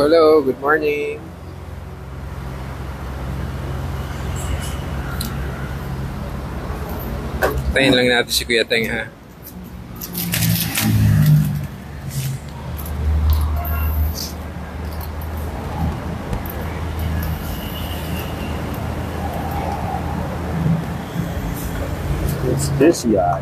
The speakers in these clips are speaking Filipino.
hello. Good morning. Tayin lang natin si Kuya Teng, ha? It's this guy.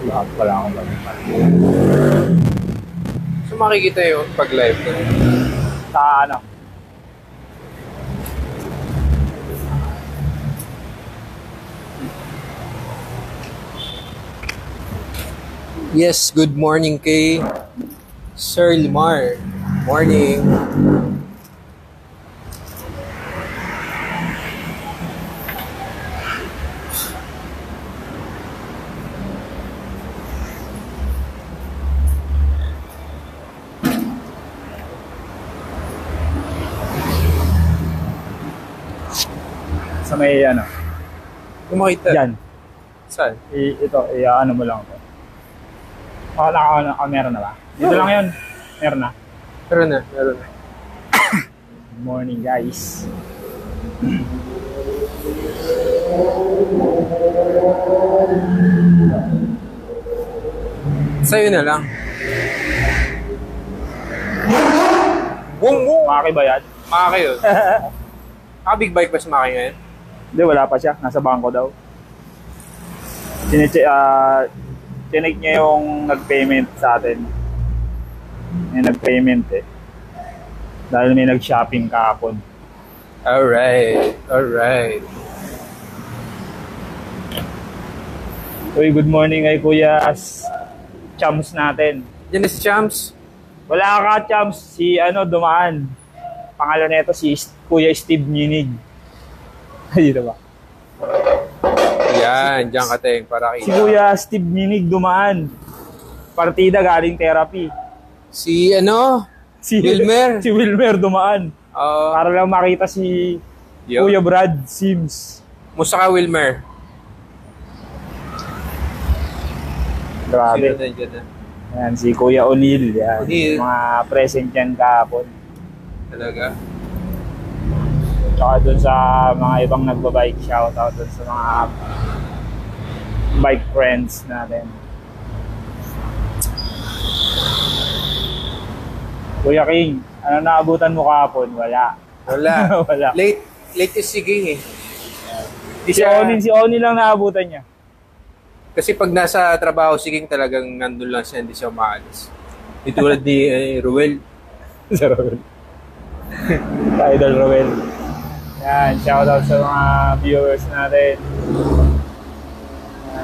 Lahat pala akong mag-ipan. So makikita yung pag-live ko. Sa ano? Yes, good morning kay Sir Limar. Morning. Sa may ano? Kung makita. Yan. Saan? Ito, ano mo lang ito. Meron na ba? Dito lang yun. Meron na. Meron na. Good morning, guys. Sa'yo na lang. Boom, boom! Maki ba yan? Maki yun. Big bike ba si Maki ngayon? Hindi, wala pa siya. Nasa bangko daw. Tinig niya yung nag-payment sa atin. May nag-payment eh. Dahil may nag-shopping kahapon. Alright. Uy, good morning kay Kuya Chums natin. Diyan na si Champs. Wala ka, Chums. Si dumaan. Pangalan nito si Kuya Steve Ninig. Dito ba? Yan, diyan ka, Teng, para kita. Si Kuya Steve Ninig dumaan. Partida galing therapy. Si Wilmer. Si Wilmer dumaan. Para lang makita si Kuya Brad Sims. Musta ka, Wilmer? Grabe. Sino na dyan na? Yan, si Kuya O'Neil. Yan. O'Neil. Mga present yan kahapon. Talaga? Tsaka dun sa mga ibang nagbabike, shoutout dun sa mga bike friends natin. Kuya King, ano naabutan mo kahapon? Wala. Wala. Late is siging eh. Si Oni lang naabutan niya. Kasi pag nasa trabaho, siging talagang nandun lang siya, hindi siya umaalis. Itulad ni Ruel. Sa Roel. Idol Roel. Yan, shoutout sa mga viewers natin.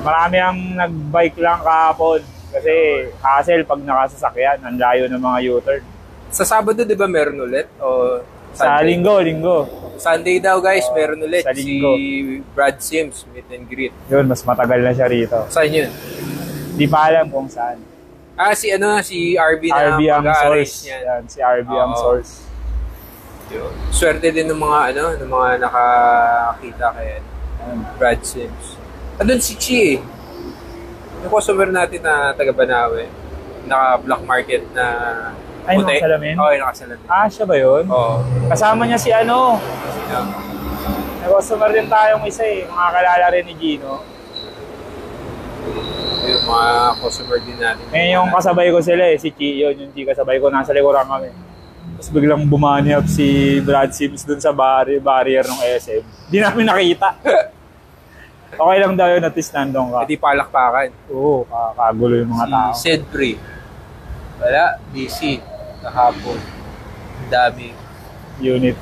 Marami ang nag-bike lang kahapon. Kasi hassle pag nakasasakyan, ang layo ng mga U-turn. Sa Sabado, di ba meron ulit? O Sa Sunday? linggo. Sunday daw, guys, meron ulit. Sa linggo. Si Brad Sims, meet and greet. Yun, mas matagal na siya rito. Saan yun? Di pa alam kung saan. Si RB na RB ang mag-aaris source. niyan. Yan, si RB ang Oo. source. Yun. Swerte din ng mga nakakita kay Brad Sims. Andun si Chi eh. Yung customer natin na taga Banawe. Naka-black market na Ay, puti. nakasalamin? Oo, nakasalamin. Siya ba yun? Oo. Kasama niya si Sino? May customer din tayong isa eh. Mga kalala rin ni Gino. Yung mga customer din natin. Yung kasabay ko sila eh. Si Chi yun. Yung Chi kasabay ko. Nasa likuran kami. Tapos biglang bumani up si Brad Sims dun sa barrier ng SM. Di namin nakita. Okay lang daw yun at least nandun ka. Hindi palakpakan. Oo, kagulo yung mga tao. Si Cedri. Wala. DC. Kahapon. Dami. Unit.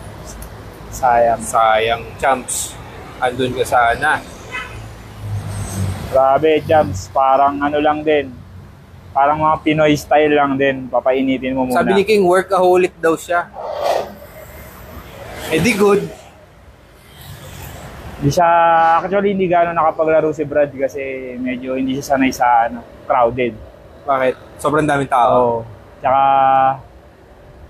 Sayang. Sayang. Champs. Andun ka sana. Grabe, Jams. Parang lang din. Parang mga Pinoy style lang din. Papainitin mo muna. Sabi ni King, workaholic daw siya. Di good. Actually, hindi gano'n nakapaglaro si Brad kasi medyo hindi siya sanay sa crowded. Bakit? Sobrang daming tao. Oo. Tsaka,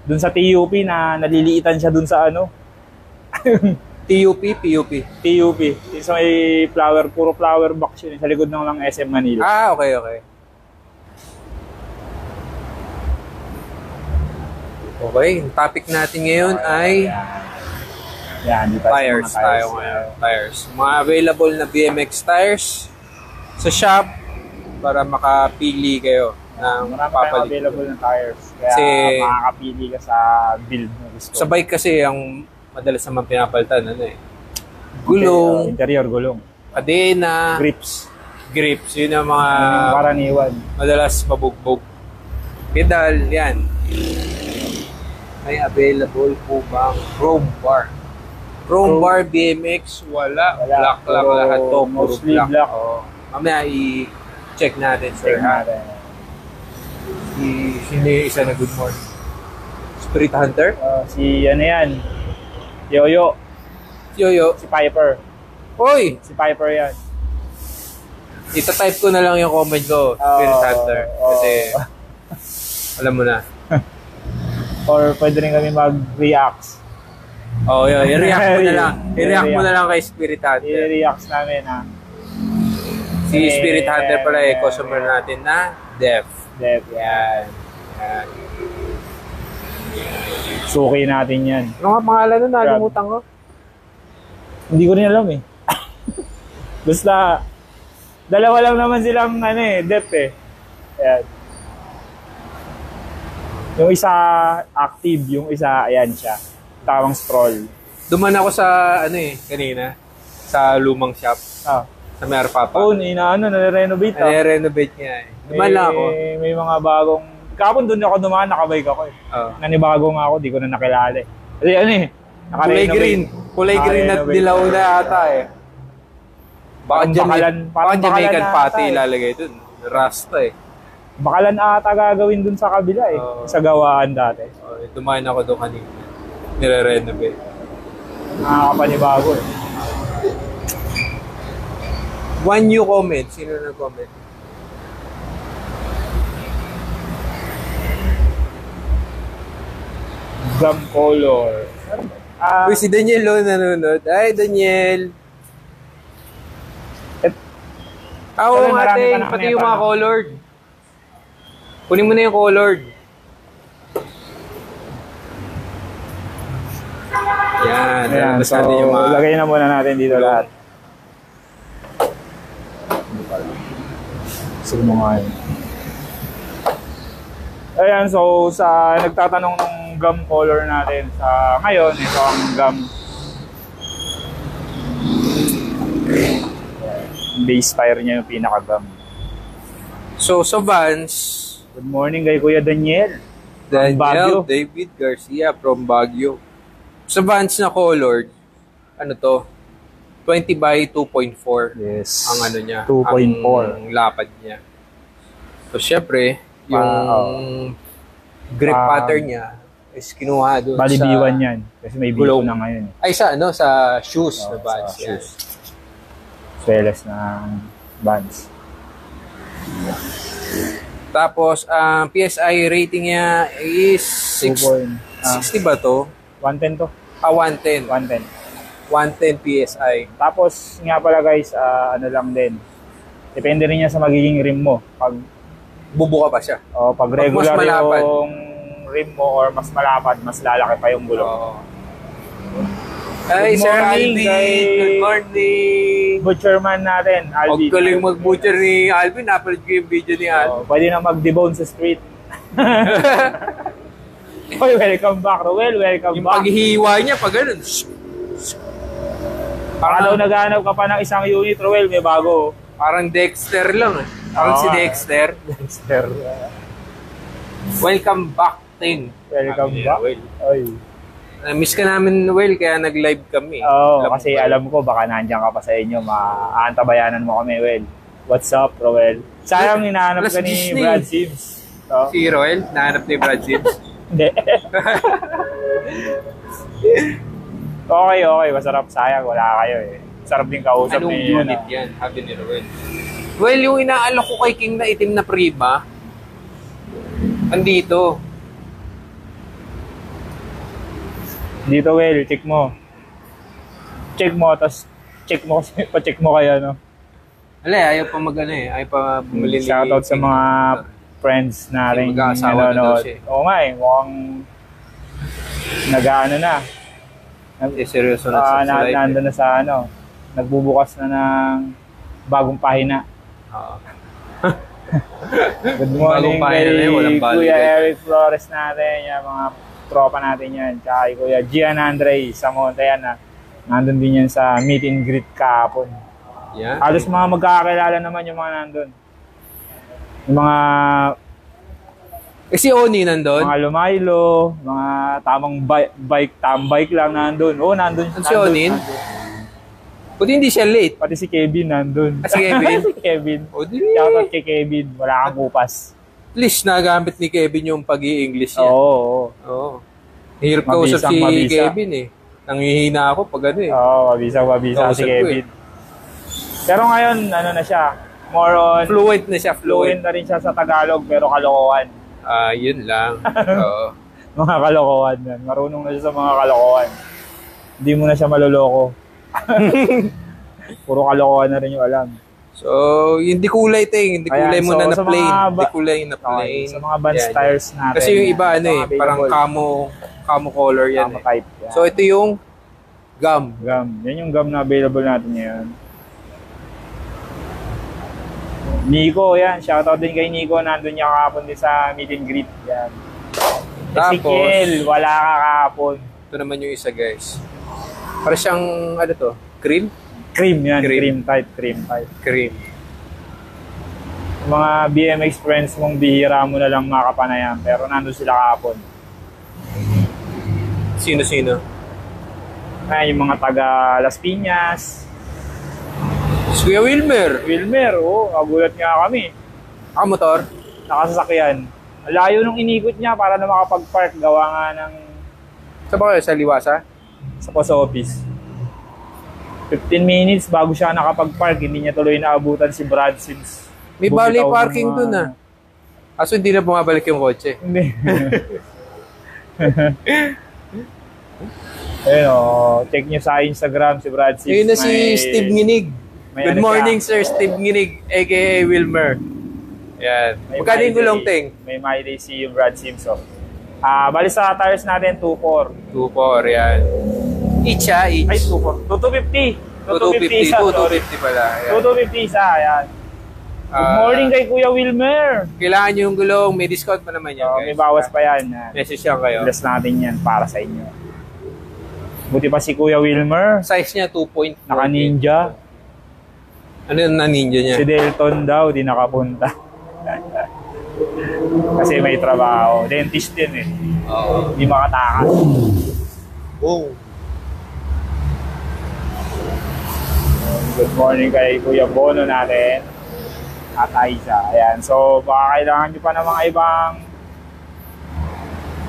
dun sa TUP na naliliitan siya dun sa ano. TUP, PUP. TUP. Yung sa may puro flower box yun. Sa likod ng lang SM Manila. Ah, okay, okay. Okay, yung topic natin ngayon ay Yan, di pa tires tayo ngayon. Tires. Mga available na BMX tires sa shop para makapili kayo ng Marami tayong papalit. available na tires. Kaya Kasi- makakapili ka sa build na gusto. Sa bike kasi ang madalas naman pinapalitan, ano eh. Gulong, Interior gulong. kadena, grips. Yun ang mga Karaniwan. madalas mabugbog. Pedal, yan. May available po bang chrome bar? Chrome bar BMX, wala. Black lang Puro- lahat to. Puro Mostly black. black. Oo. Mamaya i-check natin, sir. Check natin. Sino yung isa na good morning? Spirit Hunter? Si ano yan? Yoyo. Yoyo. Si Piper. Oy! Si Piper yan. Ita-type ko na lang yung comment ko, Spirit Hunter. Kasi, alam mo na. Or pwede rin kami mag-react. Oh, yun. I-react mo na lang. I-react. I-react mo na lang kay Spirit Hunter. I-react namin ha. Si Spirit Hunter pala eh, customer natin na Def. Def. Yan. Yan. Suki natin yan. Ano nga pangalan nun? Nalimutan ko. Hindi ko rin alam eh. Basta, dalawa lang naman silang ano eh, Def eh. Ayan. Yung isa active, yung isa, ayan siya. Tawang scroll. Duman ako sa, ano eh, kanina. Sa lumang shop. Ah. Sa Mayar Papa. Oh, nare-renovate ah. Nare-renovate niya eh. Duman lang ako. May mga bagong... Kapon doon ako dumaan, nakabike ako eh. Oh. Nanibago nga ako, di ko na nakilala eh. Kasi ano eh, Kulay naka-renovate. green. Kulay green at Naka-renovate. dilaw na ata eh. Baka Parang Jamaican bakalan Jamaican na patty ata eh. ilalagay dun. Rasta eh. Bakalan ata gagawin dun sa kabila eh. Oo. Sa gawaan dati. Oh, dumaan ako doon kanina. Nire-renovate. Nakakapanibago eh. One new comment. Sino nag-comment? Gum color. Uy, si Daniel lo nanonood. Ay, Daniel. Oo, marami ate. pa na Pati kami yung pa mga na. colored. Kunin mo na yung colored. Yan. Ayan, Tapos so natin yung mga... lagay na muna natin dito Gulong. lahat. Sige mo nga yun. Ayan, so sa nagtatanong ng gum color natin sa ngayon, ito ang gum base tire niya yung pinaka-gum. So, sa Vans, Good morning kay Kuya Daniel. Daniel Baguio. David Garcia from Baguio. Sa Vans na colored, ano to? 20 by 2.4 Yes. ang ano niya. 2.4. Ang lapad niya. So, syempre, yung grip pattern niya is kinuha doon Bali sa... B1 yan. Kasi may B2 gulong. na ngayon. Ay, sa ano? Sa shoes na Sa Vans. Yan. shoes. Sweles ng Vans. Tapos, ang PSI rating niya is 60 ba to? 110 to. 110. 110. 110 PSI. Tapos nga pala guys, ano lang din. Depende rin yan sa magiging rim mo. Pag Bubuka pa siya. pag mas regular malapad. yung rim mo or mas malapad, mas lalaki pa yung gulong. Oo. Ay, Good Sir morning, Alvin. kay- Good morning. Butcherman natin, Huwag Alvin. ka lang mag-butcher ni Alvin. Napanood ko yung video ni Alvin. Pwede na mag-debone sa street. Oy, welcome back, Roel. Welcome Yung back. paghihiwa niya, pag ganun. Baka daw naghahanap ka pa ng isang unit, Roel. May bago. Parang Dexter lang eh. Parang Oo, si ah. Dexter. Dexter. Welcome back, Ting. Welcome Sabi ni back. Noel. Oy. Miss ka namin, Noel, kaya nag-live kami. Oo, Alam mo kasi ba? alam ko baka nandiyan ka pa sa inyo, aantabayanan mo kami, Well. What's up, Roel? Sayang hinahanap Plus ka ni Disney. Brad Sims. Oh, Si Roel, nahanap ni Brad Sims. hindi. Okay, masarap. Sayang, wala kayo eh. Sarap din kausap Anong ni... unit yan? Sabi ni Roel. Well, yung inaalok ko kay King na itim na Prima, Andito. Dito, well, check mo. Check mo, tapos check mo kasi, pa-check mo kaya, no? Ala, ayaw pa mag-ano eh. Ayaw pa bumili. Shoutout sa mga friends na rin. Mag-aasawa na daw siya. Oo nga eh, mukhang nag-ano na. Seryoso na sa life. Nandun na sa ano, nagbubukas na ng bagong pahina. Oo. Good morning kay Kuya eh. Eric Flores natin, yung mga tropa natin yan. Tsaka kay Kuya Gian Andre sa Montayan na nandun din yan sa meet and greet kahapon. Yeah. Halos mga magkakakilala naman yung mga nandun. Yung mga si Oni nandun? mga lumaylo, mga tamang bike lang nandun. Oo, nandun. Si Onin? Buti hindi siya late. Pati si Kevin nandun. Si Kevin? Si Kevin. O di. Shoutout kay Kevin. Wala kang bupas. At least nagamit ni Kevin yung pag-i-English niya. Oo. Oo. Hirap kausap si Kevin eh. Nangihina ako pag ano eh. Oo, mabisa si Kevin. Pero ngayon, ano na siya, more on... Fluent na siya, Fluent na rin siya sa Tagalog, pero kalokohan. Yun lang. Oo. Mga kalokohan yan. Marunong na siya sa mga kalokohan. Hindi mo na siya maloloko. Puro kalokohan na rin yung alam. So, hindi kulay ting. Hindi kulay mo na so, plain. Hindi kulay na plain. Sa mga Vans tires natin. Kasi yung iba ano eh, parang camo color yan camo type. Yan. So, ito yung gum. Yan yung gum na available natin ngayon. Nico, yan. Shoutout din kay Nico. Nandun niya kahapon din sa meet and greet. Yan. Ezekiel, wala ka kahapon. Ito naman yung isa, guys. Para siyang, ano to? Cream? Cream yan. Cream type. Cream. Mga BMX friends mong bihira mo na lang makapanayan. Pero nandun sila kahapon. Sino-sino? Ayan, yung mga taga Las Piñas. Si Kuya Wilmer. Oo. Nagulat nga kami. Motor? Nakasasakyan. Layo nung inikot niya para na makapag-park. Gawa nga ng... Sa ba kayo? Sa Liwasa? Sa post office. 15 minutes bago siya nakapag-park. Hindi niya tuloy naabutan si Brad Sims. May valet parking dun ah. Aso hindi na bumabalik yung kotse. Hindi. Ayun o. Check niyo sa Instagram si Brad Sims. Ayun na si Steve Nginig. Good morning, Sir Steve Nginig, a.k.a. Wilmer. Yan. Magkano yung gulong, Ting? May mileage si Brad Sims. Bali sa tires natin, 2.4. 2.4, yan. Each ha? Each? Ay, 2.4. 2.250. 2.250 pala. Yan. 2.250 isa, ayan. Good morning kay Kuya Wilmer. Kailangan nyo yung gulong, may discount pa naman yan, guys. May bawas pa yan. Message yan kayo. Plus natin yan para sa inyo. Buti pa si Kuya Wilmer. Size niya 2.4. Naka-ninja. Ano yung na-ninja niya? Si Delton daw, di nakapunta. Kasi may trabaho. Dentist din eh. Oo. Di makatakas. Oh. Good morning kay Kuya Bono natin. At Aiza. Ayan. So, baka kailangan nyo pa ng mga ibang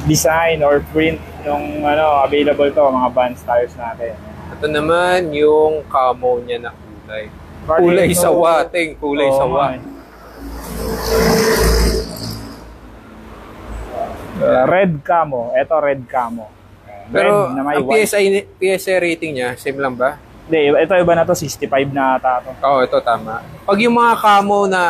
design or print yung available to, mga Vans tires natin. Ito naman yung camo niya na kulay. Kulay sawa, Ting. Kulay sawa. Red camo. Ito red camo. Pero ang PSI rating niya, same lang ba? Hindi, ito iba na to, 65 na ata to. Oo, ito tama. Pag yung mga camo na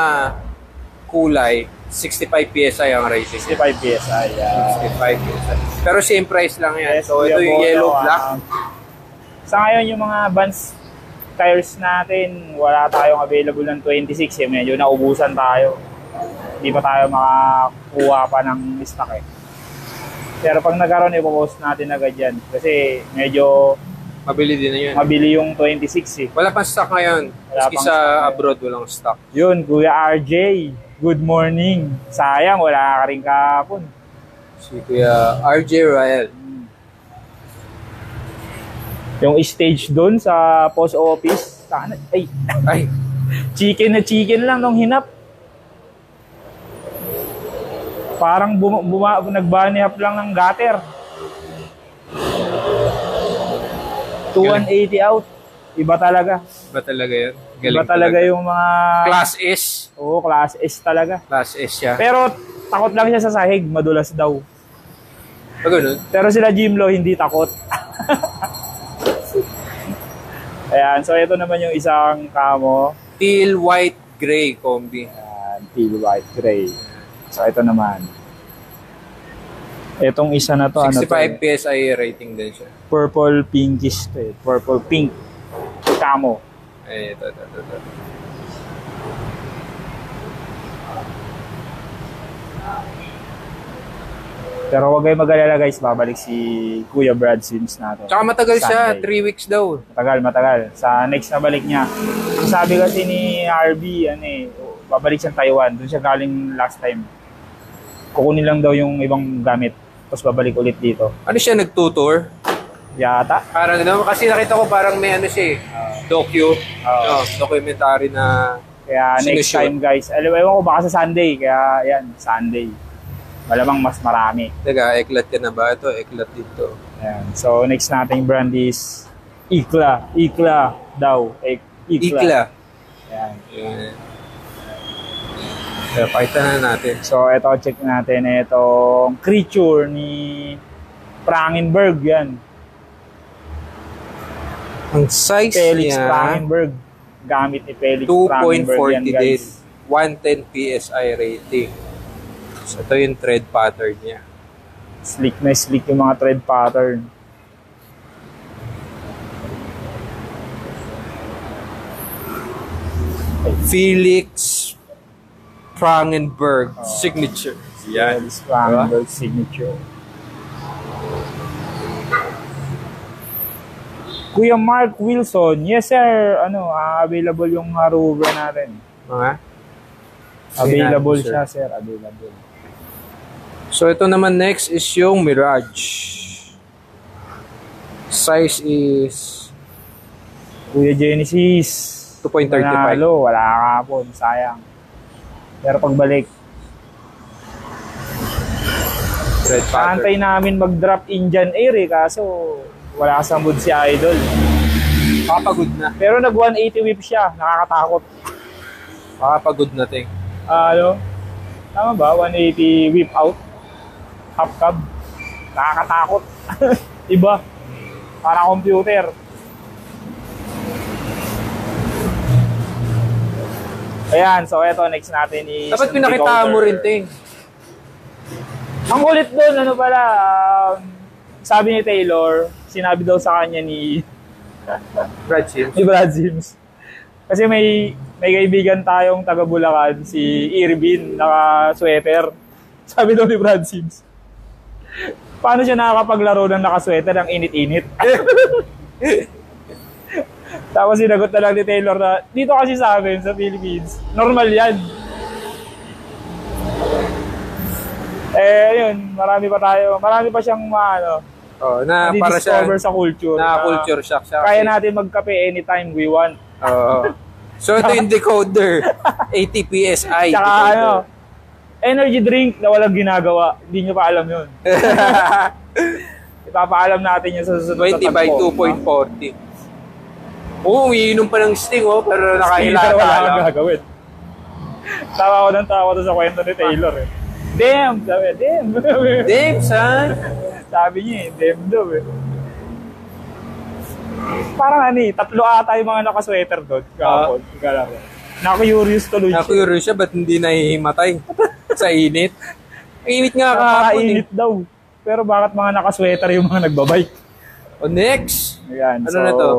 kulay, 65 PSI ang rating. 65 PSI, yeah. 65 PSI. Pero same price lang yan. So ito yung yellow black. Sa ngayon yung mga Vans tires natin, wala tayong available ng 26 eh. Medyo naubusan tayo. Hindi pa tayo makakuha pa ng stock eh. Pero pag nagkaroon, ipopost natin agad yan. Kasi medyo mabili din na yun. Mabili yung 26 eh. Wala pang stock ngayon. Maski sa abroad, walang stock. Yun, Kuya RJ. Good morning. Sayang, wala ka rin kahapon. Si Kuya RJ Rael. Yung stage doon sa post office. Ay. Chicken na chicken lang nung hinap. Parang nag-bunny up lang ng gutter. 280 out. Iba talaga. Iba talaga yun. Galing Iba talaga yung mga... Class S. Oo, Class S talaga. Class S siya. Pero takot lang siya sa sahig, madulas daw. Ganun. Pero sila Jimlo, hindi takot. Ayan, so ito naman yung isang camo. Teal white gray combi. Ayan, teal white gray. So ito naman. Itong isa na to, 65 ano to? PSI rating din siya. Purple pinkish to eh. Purple pink. Camo. Ay, ito. Pero huwag kayo mag-alala guys, babalik si Kuya Brad Sims natin. Tsaka matagal siya, Sunday. 3 weeks daw. Matagal. Sa next na balik niya. Ang sabi kasi ni RB, babalik siya Taiwan. Doon siya galing last time. Kukunin lang daw yung ibang gamit. Tapos babalik ulit dito. Ano siya, nagtutour? Yata. Parang no, kasi nakita ko parang may ano siya documentary na Kaya next sinushoot. time guys, ewan ko baka sa Sunday. Kaya yan, Sunday. Malamang mas marami. Teka, eklat ka na ba? Ito, eklat dito. Ayan. So next nating brand is Ikla. Ikla daw. Ikla. Ayan. Yan. Kaya pakita na natin. So ito, check natin itong creature ni Prangenberg. Yan. Ang size Felix niya, Prangenberg. Gamit ni Felix Prangenberg yan 2.40 din. guys. 110 PSI rating. So ito yung thread pattern niya. Slick na slick yung mga thread pattern. Felix Prangenberg signature. Yan. Felix Prangenberg signature. Kuya Mark Wilson, yes sir, available yung Haruver natin. Mga? Available Sir. siya sir, available. So ito naman next is yung Mirage. Size is Kuya Genesis, 2.35. Manalo, wala ka po, sayang. Pero pagbalik, Thread pattern. antay namin mag-drop Indian Air kaso wala sa mood si Idol. Makapagod na. Pero nag 180 whip siya, nakakatakot. Makapagod na, ting. Tama ba? 180 whip out, half cab, nakakatakot. Iba, para computer. Ayan, so eto next natin is Dapat pinakita mo rin, ting. Ang kulit doon, sabi ni Taylor, sinabi daw sa kanya ni Brad Sims. Brad Sims. Kasi may kaibigan tayong taga Bulacan, si Irvin, naka-sweater. Sabi daw ni Brad Sims, paano siya nakakapaglaro ng naka-sweater ang init-init? Tapos sinagot na lang ni Taylor na, dito kasi sa amin, sa Philippines, normal yan. Yun, marami pa siyang Para siya discover sa culture. na culture shock siya. Kaya natin magkape anytime we want. Oo. So ito yung decoder. 80 PSI Tsaka decoder. energy drink na walang ginagawa. Hindi nyo pa alam yun. Ipapaalam natin yun sa susunod 20 by 2.40. Oo, umiinom pa ng Sting, pero Pero nakahilata wala lang. kang gagawin. Tawa ko ng tawa to sa kwento ni Taylor eh. Damn! Sabi, damn! Damn, son! Sabi niya eh, damn daw eh. Parang tatlo ata yung mga nakasweater doon. Kahapon. Na-curious tuloy siya. Na-curious siya, ba't hindi nahihimatay sa init? Ang init nga kahapon. Napakainit daw. Pero bakit mga nakasweater yung mga nagbabike? O next, Ayan, ano na to?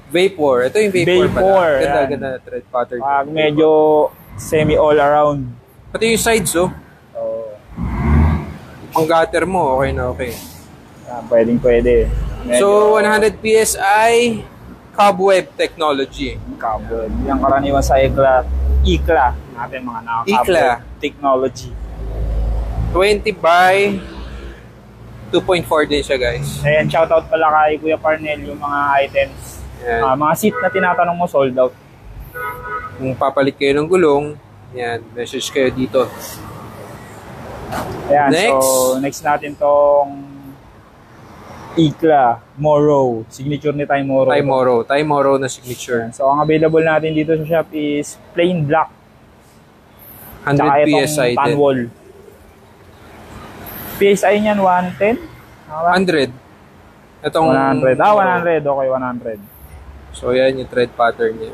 Vapor. Ito yung Vapor Vapor, pala. yan. Ganda na thread pattern. Medyo semi all around. Pati yung sides, Ang gutter mo, okay na okay. Pwede. So, 100 PSI, cobweb technology. Carbon. Yung karaniwan sa Ikla natin mga Ikla. carbon technology. 20 by 2.4 din siya, guys. Ayan, shoutout pala kay Kuya Parnell yung mga items. Yan. Mga seat na tinatanong mo sold out. Kung papalit kayo ng gulong, yan, message kayo dito. Ayan, Next. so next natin tong Ikla Moro, signature ni Time Moro na signature. Ayan, so ang available natin dito sa shop is plain black. 100 Tsaka itong PSI din. Tanwol. PSI niyan 110? 100. Itong 100. 100. Okay, 100. So, yan yung thread pattern niya.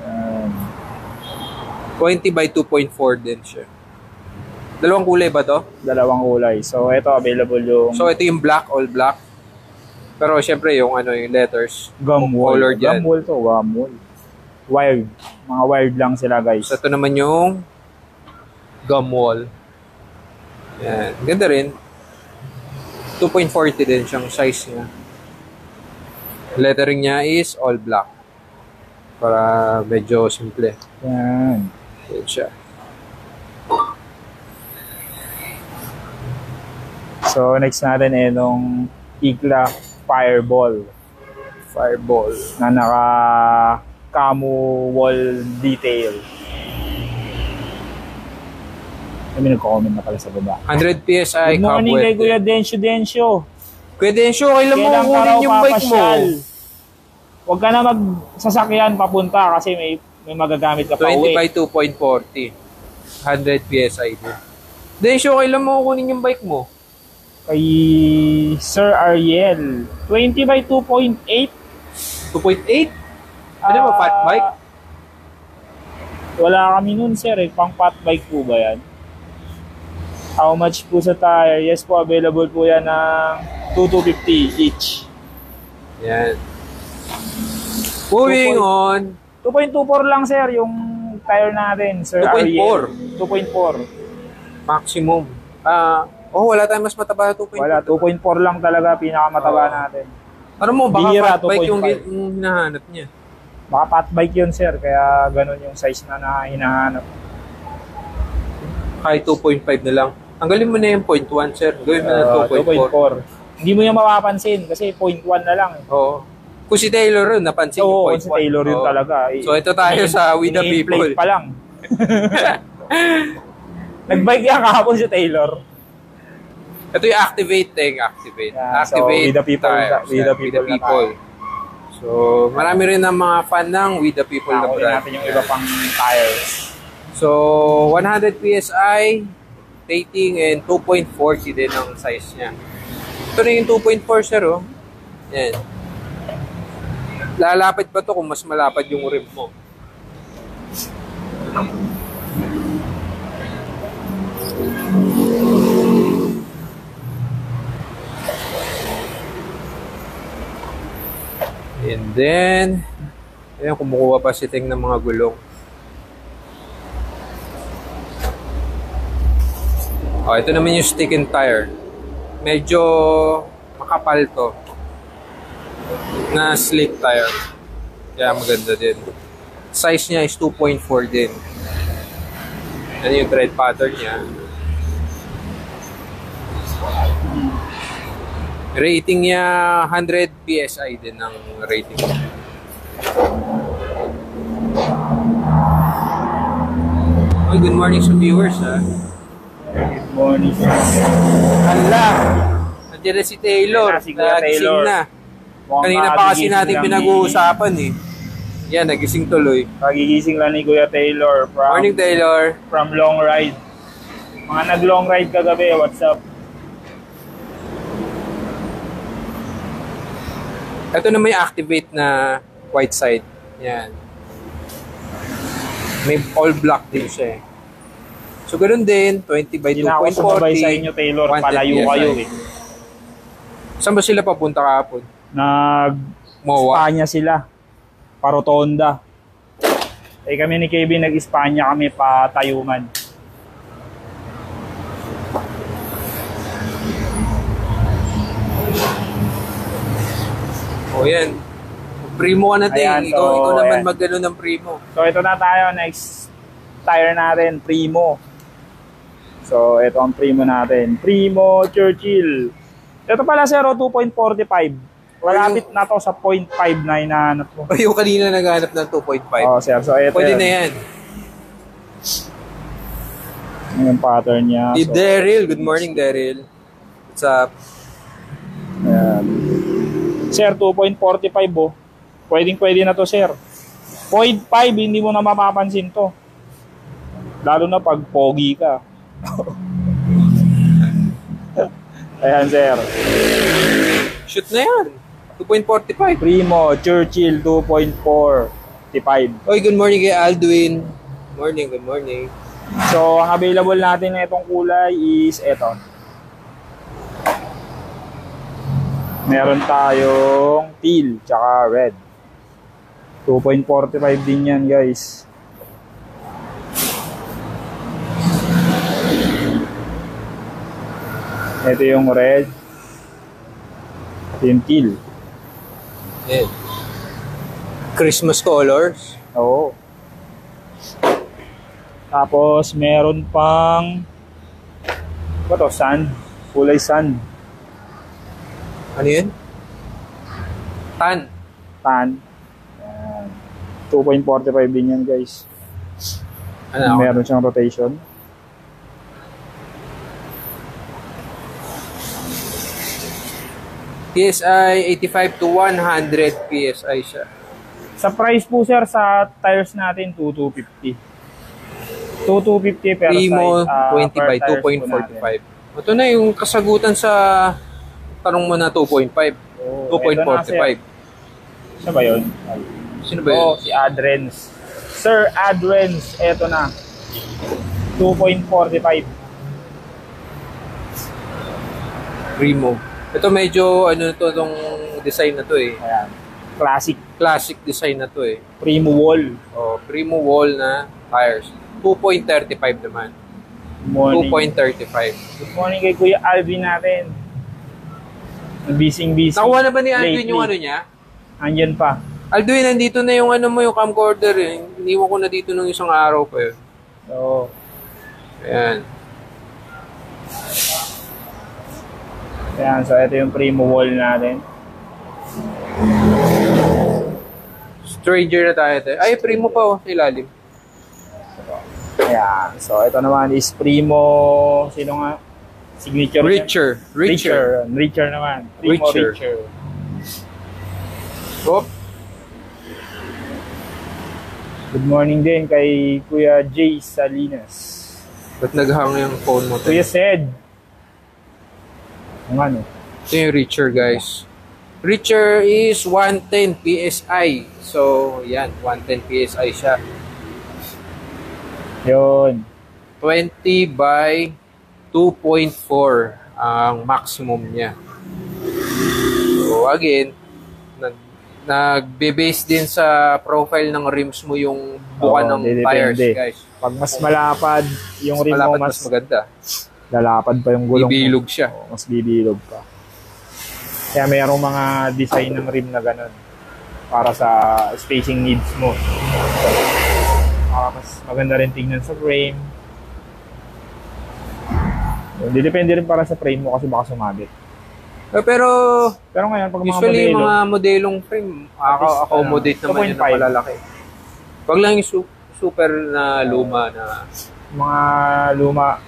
Yan. 20 by 2.4 din siya. Dalawang kulay ba to? Dalawang kulay. So, ito available yung So, ito yung black, all black. Pero, syempre, yung yung letters. gum wall. Colored yan. Gum wall to, gum wall. Wired. Mga wired lang sila, guys. So, ito naman yung gum wall. Yan. Ganda rin. 2.40 din siyang size niya. Lettering niya is all black. Para medyo simple. Yan. Yan siya. So, next natin nung Igla Fireball Fireball. na naka camo wall detail. May nagko-comment na pala sa baba. 100 PSI. Good morning cobweb kay din. Kuya Densyo. Kuya Densyo, kailan mo Kailan ka raw kunin yung bike mo? papasyal? Huwag ka na magsasakyan papunta kasi may magagamit ka pa 20 uwi. by 2.40. 100 PSI din. Densyo, kailan mo kunin yung bike mo? Kay Sir Ariel. 20 by 2.8. 2.8? Ano ba, fat bike? Wala kami nun, sir. Pang fat bike po ba yan? How much po sa tire? Yes po, available po yan ng 2,250 each. Yan. Moving on. 2.24 lang, sir, yung tire natin, Sir 2.4. Ariel. 2.4. Maximum. Wala tayong mas mataba na 2.4. Wala, 2.4 lang talaga pinakamataba natin. Ano mo, baka Bihira, fat bike yung 2.5. hinahanap niya. Baka fat bike yun, sir, kaya ganun yung size na hinahanap. Kahit 2.5 na lang. Tanggalin mo na yung 0.1, sir. Gawin mo na 2.4. 2.4. Hindi mo yung mapapansin kasi 0.1 na lang. Oo. Kung si Taylor rin, napansin Oo, yung 0.1. si Taylor yun Oo. talaga. So, ito tayo sa We The Ini-inflate People. pa lang. Nag-bike yan kahapon si Taylor. Ito yung activate. Activate. Yeah, so, Activate We The People tires. We The People na tayo. So, marami rin ng mga fan ng We The People na Nakunin brand. natin yung iba pang tires. So, 100 PSI rating and 2.40 din ang size niya. Ito na yung 2.4, sir, oh. Yan. Lalapit pa to kung mas malapad yung rim mo. And then, ayan, kumukuha pa si Ting ng mga gulong. Ito naman yung stick and tire. Medyo makapal to. Na slick tire. Kaya maganda din. Size niya is 2.4 din. Ano yung tread pattern niya. Rating niya 100 PSI din ang rating niya. Good morning sa viewers, ha. Good morning. Hala! Nandiyan na si Taylor. Yan na, si Kuya Taylor. Nagising na. Mukhang Kanina pa kasi kagigising natin lang pinag-uusapan eh. Yan, nagising tuloy. Pagigising lang ni Kuya Taylor Morning, Taylor. from long ride. Mga nag-long ride kagabi, what's up? Ito na may activate na white side. Yan. May all black din siya eh. So, ganoon din, 20 by Hindi na ako sumabay sa 2.40. inyo, Taylor. 110 Palayo PSI. kayo eh. Saan ba sila papunta kahapon? MOA. Nag-Espanya sila. Parotonda. Eh kami ni KB nag-Espanya kami pa Tayuman. O yan. Primo ka na, Ting. Ayan, so, Ikaw naman ayan. mag-ano ng primo. So ito na tayo, next tire natin, Primo. So ito ang Primo natin, Primo Churchill. Ito pala sir, 2.45. Malapit na to sa 0.5 na hinahanap ko. O yung kanina naghanap ng 2.5. Oh sir, so ito Pwede yun. na yan. Yung pattern niya. Si So, Daryl. Good morning, Daryl. What's up? ayan. Sir, 2.45 oh. Pwede na to sir. 0.5, hindi mo na mapapansin to. Lalo na pag pogi ka. Ayan, sir. Shoot na yan. 2.45. Primo, Churchill 2.45. Oy, good morning kay Aldwin. Morning, good morning. So, ang available natin na itong kulay is ito. Meron tayong teal, tsaka red. 2.45 din yan, guys. Ito yung red. Ito yung teal. Yan. Christmas colors. Oo. Tapos, meron pang ano to? Sand. Kulay sand. Ano yun? Tan. Tan. Ayan. 2.45 din yan, guys. Ano? Meron siyang rotation. PSI 85 to 100 PSI siya. Sa price po, sir, sa tires natin, 2,250. 2,250 per Primo size. 20 by 2.45. Ito na yung kasagutan sa tanong mo na 2.5. Oh, 2.45. Siya ba yun? Sino ba yun? Oh, si Adrens. Sir Adrens, eto na. 2.45. Primo. Ito medyo ano to tong design na to eh. Ayan. Classic. Classic design na to eh. Primo wall. Oh, Primo wall na tires. 2.35 naman. Morning. 2.35. Good morning kay Kuya Alvin natin. Busy. Nakuha na ba ni Alvin lately. yung ano niya? Andyan pa. Alvin, nandito na yung ano mo, yung camcorder eh. Iniwan ko na dito nung isang araw pa yun. So, Ayan. ayan. So, ito yung Primo wall natin. Stranger na tayo. Ay, Primo pa oh, sa ilalim. Ayan. So, ito naman is Primo, sino nga? Signature. Richer naman. Primo Richer. Oh, Good morning din kay Kuya Jay Salinas. ba't naghang yung phone mo? Kuya Sed. Ang ano? Ito yung Richer, guys. Richer is 110 PSI. So, yan. 110 PSI siya. Yun. 20 by 2.4 ang maximum niya. So, again, nagbe-base din sa profile ng rims mo yung buka ng tires, guys. Pag mas malapad yung rim mo, mas maganda. lalapad pa yung gulong. Bibilog siya. Oo, mas bibilog pa. Kaya mayroong mga design ng rim na ganun para sa spacing needs mo. Mas maganda rin tingnan sa frame. Hindi depende rin para sa frame mo kasi baka sumabit. Pero ngayon, pag mga usually modelo, mga modelong frame, accommodate naman yun na 2.5. malalaki. Wag lang yung super na luma na mga luma,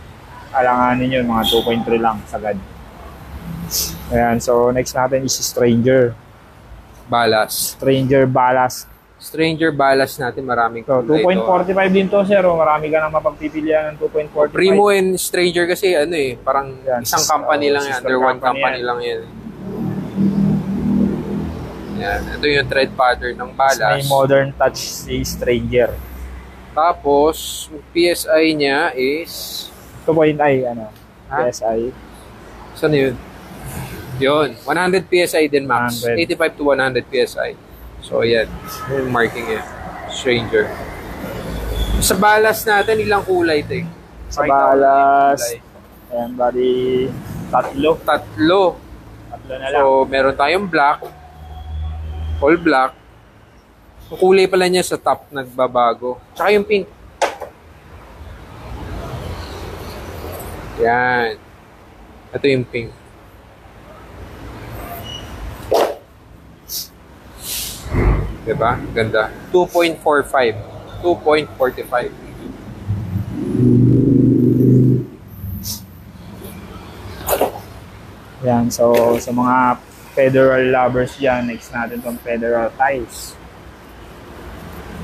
alanganin yun, mga 2.3 lang sagad. Ayan, so next natin is Stranger ballast. Stranger ballast. Natin maraming So, kulay 2.45 din to, sir. Marami ka nang mapagpipilian ng 2.45. Primo and Stranger kasi ano eh, parang yan, isang company lang yan. sister Under one company yan. lang yan. Yan. Ito yung thread pattern ng ballast. May modern touch si Stranger. Tapos, PSI niya is 2.I, ano? Ha? PSI. saan yun? Yun. 100 PSI din max. 100. 85 to 100 PSI. So, yan. Yung marking yan. Stranger. Sa ballast natin, ilang kulay ito eh? Sa Pakita ko lang yung ballast, kulay. ayan, bali, tatlo na lang. So, meron tayong black. All black. Yung kulay pala niya sa top nagbabago. Tsaka yung pink. Yan. Ito yung pink. Diba? Ganda. 2.45. 2.45. Yan, so sa mga Federal lovers dyan, next natin itong Federal ties.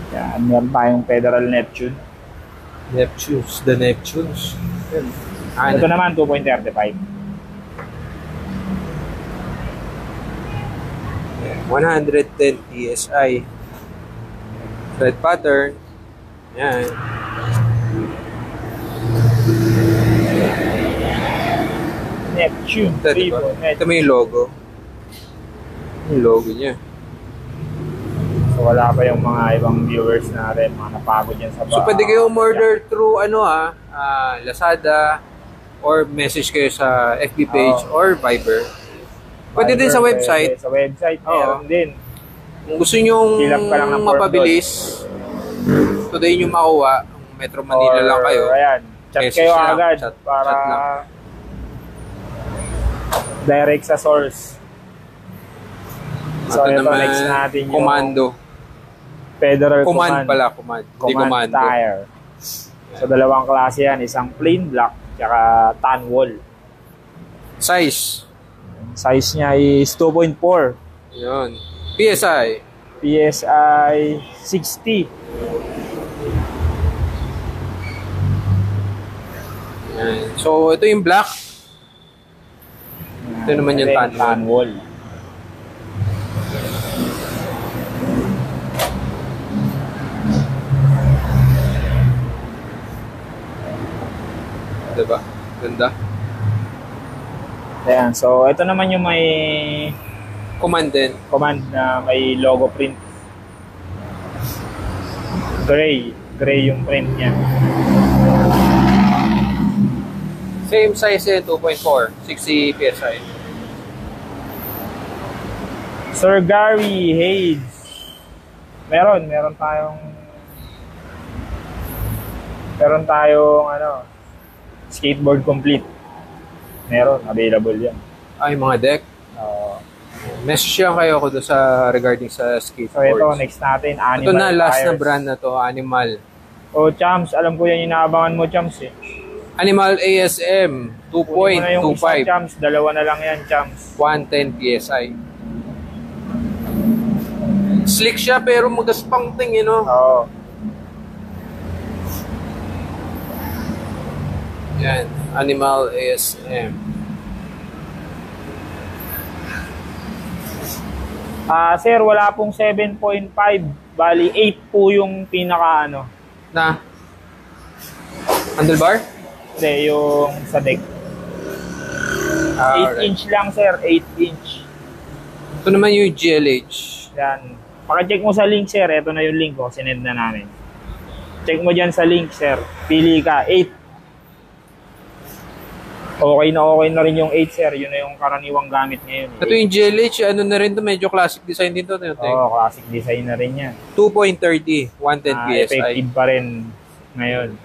Yan, meron tayong Federal Neptune. The Neptunes. Yan. Ito naman, 2.35. 110 PSI. Red pattern. Yan. Neptune. Ito, diba? Ito may logo. Yung logo niya. So wala pa yung mga ibang viewers natin, mga napagod yan sa So pwede kayo umorder through Lazada or message kayo sa FB page or Viber. Pwede din sa website. Sa website, meron din. Kung gusto nyo Fill up ka lang ng form mapabilis, today nyo makuha, Metro Manila lang kayo. Ayan, chat Message kayo lang, agad chat para lang. direct sa source. So Ito ito naman, next natin yung Commando. Federal Command pala, Command. Hindi Command Commando. tire. So dalawang klase yan, isang plain black tsaka tan wall. Size. Size niya is 2.4. Yun. PSI. PSI 60. Yan. So, ito yung black. Ito naman yung tan wall. Diba? Ganda. Ayan, so ito naman yung may Command din. command na may logo print. Gray yung print niya. Same size eh, 2.4. 60 PSI. Sir Gary Hayes. Meron tayong skateboard complete. Meron, available yan. Ay, mga deck. Message lang kayo ako doon sa regarding sa So skateboards. ito, next natin, Animal Ito na, last tires. na brand na to, Animal. O Chams, alam ko yan yung inaabangan mo, Chams eh. Animal ASM Kunin mo na yung isa, 2.25. Chams. Dalawa na lang yan, Chams. 110 PSI. Slick siya pero magaspang ting, Oo. Yan, Animal ASM. Sir, wala pong 7.5. Bali, 8 po yung pinaka Na? Handlebar? Hindi, yung sa deck. 8 Alright. inch lang, sir. 8 inch. Ito naman yung GLH. Yan. Paka-check mo sa link, sir. Ito na yung link ko. Sinend na namin. Check mo dyan sa link, sir. Pili ka. 8. Okay na rin yung 8, sir. Yun na yung karaniwang gamit ngayon. Ito yung GLH, ano na rin to, medyo classic design din to. Oo, classic design na rin yan. 2.30, 110 PSI. Effective pa rin ngayon.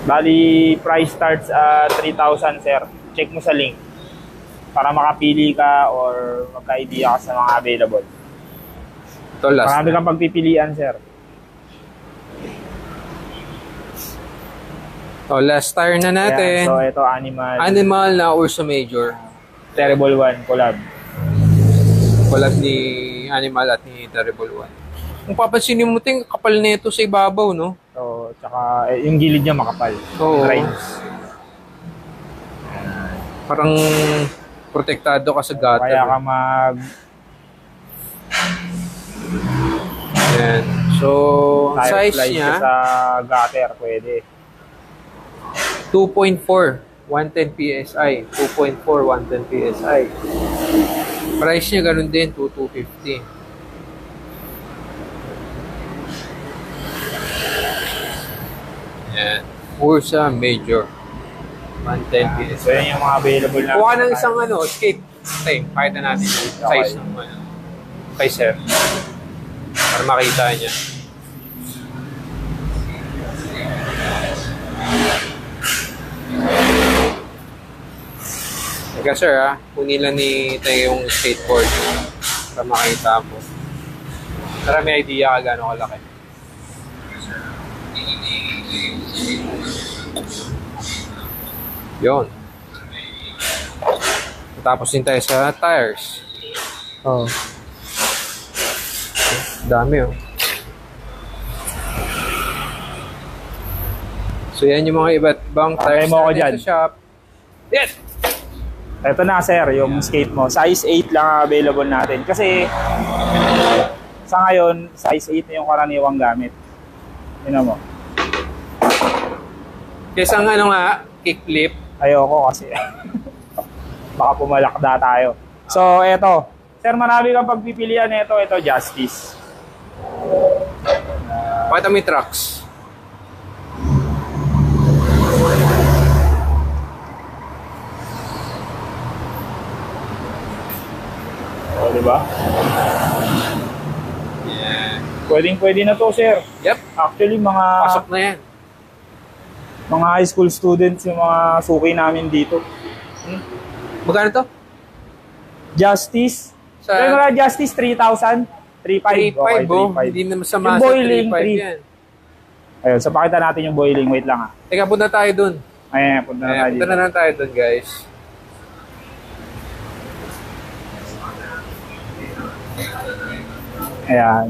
Bali, price starts at 3,000, sir. Check mo sa link para makapili ka or magka-idea ka sa mga available. Ito last. Marami kang pagpipilian, sir. Last tire na natin. Ayan, so, ito, Animal. Animal na Ursa Major. Terrible One, collab. Collab ni Animal at ni Terrible One. Kung papansinin mo, ting kapal nito sa ibabaw, no? So, tsaka, yung gilid niya makapal. Oo. Rides. Parang protektado ka sa gutter. Kaya ka mag... Yan. So, ang tire size slide niya, ka sa gutter, pwede. 2.4, 110 PSI. 2.4, 110 PSI. Price niya ganun din, 2,250. Yan. Ursa Major. 110 PSI. So, yun yung mga available na. Kuha ng isang skate. Okay, pakita natin yung size ng kay sir. Para makita niya. Teka sir kunin lang ni tayo yung skateboard para makita mo. Para may idea ka gano'ng kalaki. Yun. Tapos din tayo sa tires. Oh. Dami So yan yung mga iba't ibang Try tires mo ako natin dyan. sa shop. Yes! Ito na sir, yung skate mo. Size 8 lang ang available natin. Kasi sa ngayon, size 8 na yung karaniwang gamit. Yun mo. Kesa ang ano nga, kickflip. Ayoko kasi. Baka pumalakda tayo. So, eto. Sir, marami kang pagpipilian nito. Ito, Justice. Pakita mo yung trucks. O, diba? Yeah. Pwedeng-pwede na to, sir. Yep. Actually, Pasok na yan. mga high school students yung mga suki namin dito. Magkano to? Justice. Sa Kaya mga Justice, 3,000. 3,500. 3.5 oh. 3,500. Hindi na masama Yung sa boiling, 3.5 3. yan. Ayun, so pakita natin yung boiling. Wait lang ah. Teka, punta tayo dun. Ayan, punta na tayo Punta dito. na lang tayo dun, guys. Ayan.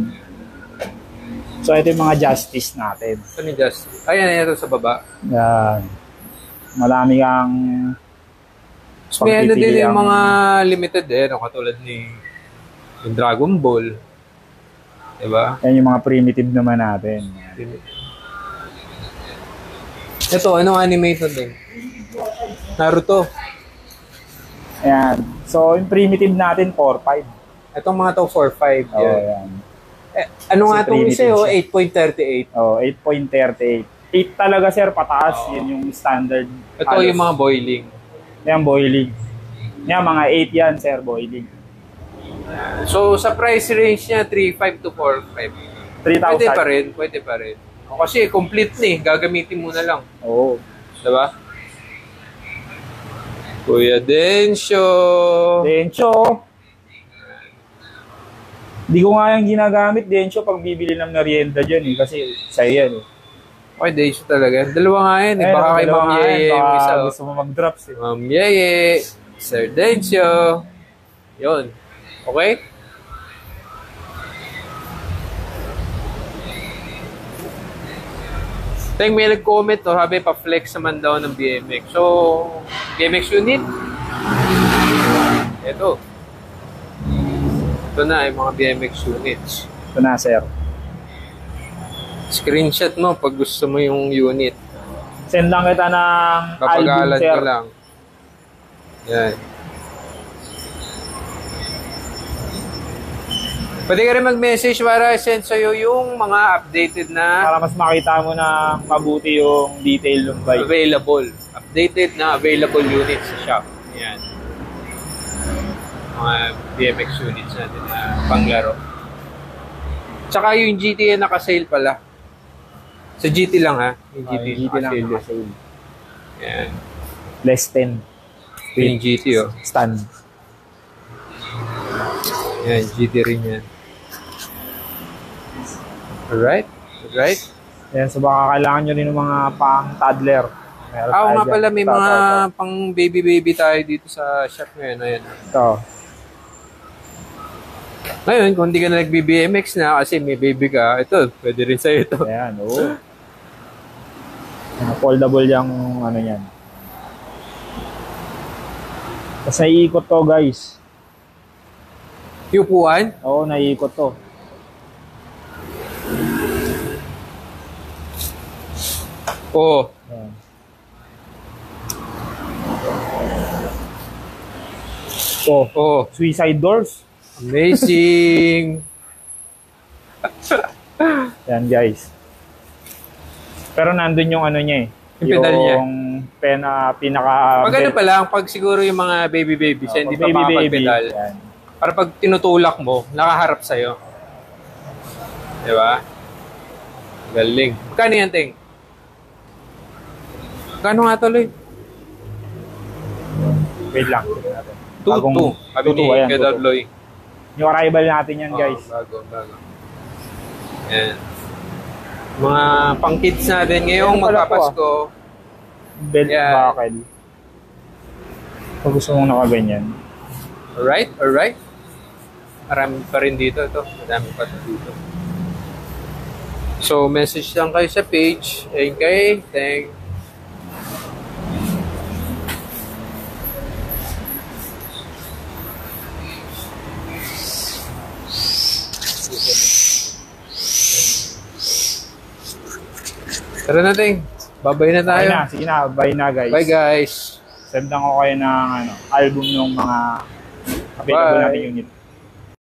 So ito yung mga Justice natin. Ano yung just? Ayan, ito sa baba. Ayan. Marami kang So, may ano din pagpipili yung ang- mga limited eh, no? Katulad ni yung Dragon Ball. Diba? Yan yung mga primitive naman natin. Ito, anong animated din? Naruto. Ayan. So yung primitive natin, 4,500. Itong mga to 4.5. Oh, Yan. ayan. Eh, ano Kasi nga itong isa primitive oh, siya. 8.38. Oh, 8.38. 8 talaga sir, pataas. Yun yung standard. Ito Halos. yung mga boiling. Yan, boiling. Yan, mga 8 yan sir, boiling. So, sa price range niya, 3.5 to 4.5. 3,000. Pwede pa rin, pwede pa rin. O, kasi complete ni, gagamitin mo na lang. Oo. Diba? Kuya Densyo. Densyo. Di ko nga yung ginagamit, Densyo, pag bibili ng merienda dyan eh. Kasi sa'yo yan eh. Okay, Densyo talaga. Dalawa nga yan eh. Baka kay Ma'am Yeye yung isa. Baka gusto mo mag-drops eh. Ma'am Yeye. Sir Densyo. Yun. Okay? Teng may nag-comment to, sabi pa-flex naman daw ng BMX. So, BMX unit. Ito. Ito na yung mga BMX units. Ito na sir. Screenshot mo pag gusto mo yung unit. Send lang kita ng album Papagalan sir. ko lang. Yan. Pwede ka rin mag-message para send sa'yo yung mga updated na Para mas makita mo na mabuti yung detail ng bike. available. Updated na available units sa shop. Yan. Mga BMX units natin na panglaro. Tsaka yung GT naka-sale pala. Sa GT lang ha. Yung GT, GT lang naka-sale. naka-sale. Yan. Less 10. Ito yung GT oh. Stand. Yan, GT rin yan. Alright. Alright. Yan, so baka kailangan nyo rin ng mga pang-toddler. Meron Ah, tayo nga dyan. pala, may Ito, mga ito. pang baby tayo dito sa shop ngayon. Ayan. Ito. Ngayon, kung hindi ka na nag-BMX na kasi may baby ka, ito, pwede rin sa'yo ito. Ayan, oo. Foldable yung ano yan. Tapos naiikot to guys. Yung upuan, Oo, naiikot to. oo. Ayan. Oh, Oo. suicide doors. Amazing. Yan guys. Pero nandun yung ano niya eh. Yung pedal niya. Yung pinaka... Pag ano pa lang, pag siguro yung mga baby, siya hindi pa baby. makapag-pedal. Yan. Para pag tinutulak mo, nakaharap sa'yo. Diba? Galing. Magkano yan, Ting? Magkano nga tuloy? Wait lang. tignan natin. 2-2. Sabi ni ayan, Kedar 2-2. Loy. Yung arrival natin yan guys. Bago. Yan. Mga pang-kids natin ngayong Meron pala magpapasko. Belt Yan. buckle. Pag gusto mong nakaganyan. Alright. Marami pa rin dito. Madami pa dito. So, message lang kayo sa page. Ayun kay Teng. Tara na, Ting. Babay na tayo. Okay na, sige na, bye na guys. Bye, guys. Send lang ko kayo ng album ng mga available Bye. natin unit.